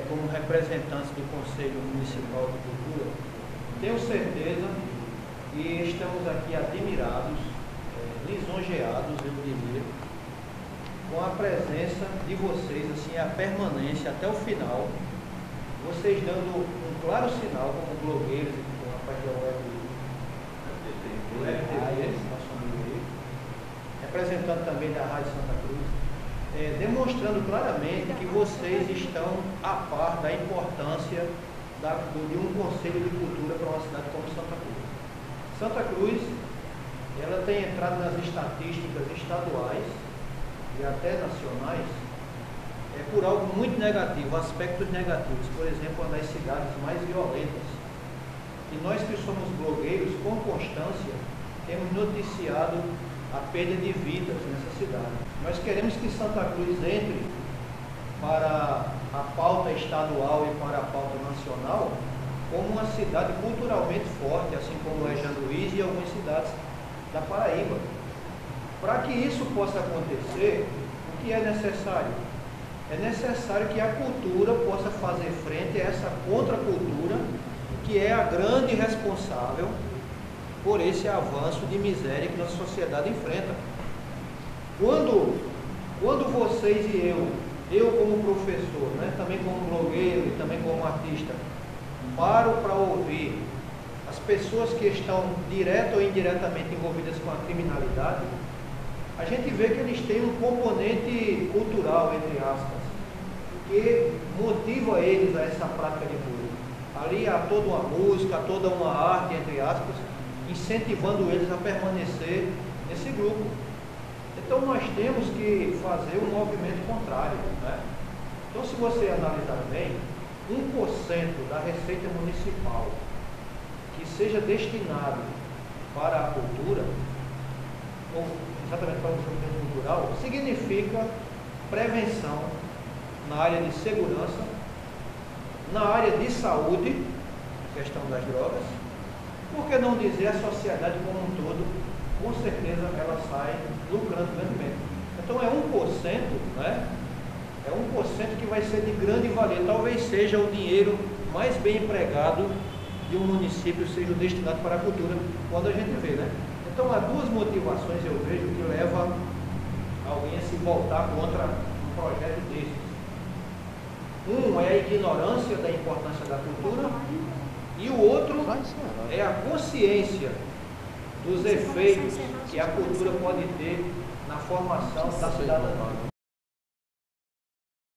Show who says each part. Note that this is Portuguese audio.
Speaker 1: como representantes do Conselho Municipal de Cultura, tenho certeza e estamos aqui admirados, lisonjeados, eu diria, com a presença de vocês, assim, a permanência até o final, vocês dando um claro sinal como blogueiros e como rapaz da web TV, representando também da Rádio Santa Cruz, demonstrando claramente que vocês estão a par da importância de um Conselho de Cultura para uma cidade como Santa Cruz. Santa Cruz, ela tem entrado nas estatísticas estaduais e até nacionais por algo muito negativo, aspectos negativos, por exemplo, uma das cidades mais violentas. E nós que somos blogueiros, com constância, temos noticiado a perda de vidas nessa cidade. Nós queremos que Santa Cruz entre para a pauta estadual e para a pauta nacional como uma cidade culturalmente forte, assim como é Jean Luís e algumas cidades da Paraíba. Para que isso possa acontecer, o que é necessário? É necessário que a cultura possa fazer frente a essa contracultura, que é a grande responsável por esse avanço de miséria que nossa sociedade enfrenta. Quando vocês e eu como professor, né, também como blogueiro e também como artista, paro para ouvir as pessoas que estão direta ou indiretamente envolvidas com a criminalidade, a gente vê que eles têm um componente cultural, entre aspas, que motiva eles a essa prática de bullying. Ali há toda uma música, há toda uma arte, entre aspas, incentivando eles a permanecer nesse grupo. Então nós temos que fazer um movimento contrário, né? Então, se você analisar bem, 1% da receita municipal que seja destinado para a cultura, ou exatamente para o desenvolvimento cultural, significa prevenção na área de segurança, na área de saúde, questão das drogas, por que não dizer a sociedade como um todo, com certeza ela sai lucrando grandemente. Então é 1%, né? É 1% que vai ser de grande valia, talvez seja o dinheiro mais bem empregado de um município, seja destinado para a cultura, quando a gente vê, né? Então há duas motivações, eu vejo, que leva alguém a se voltar contra um projeto desses. Um é a ignorância da importância da cultura e o outro é a consciência dos efeitos que a cultura pode ter na formação da cidadania.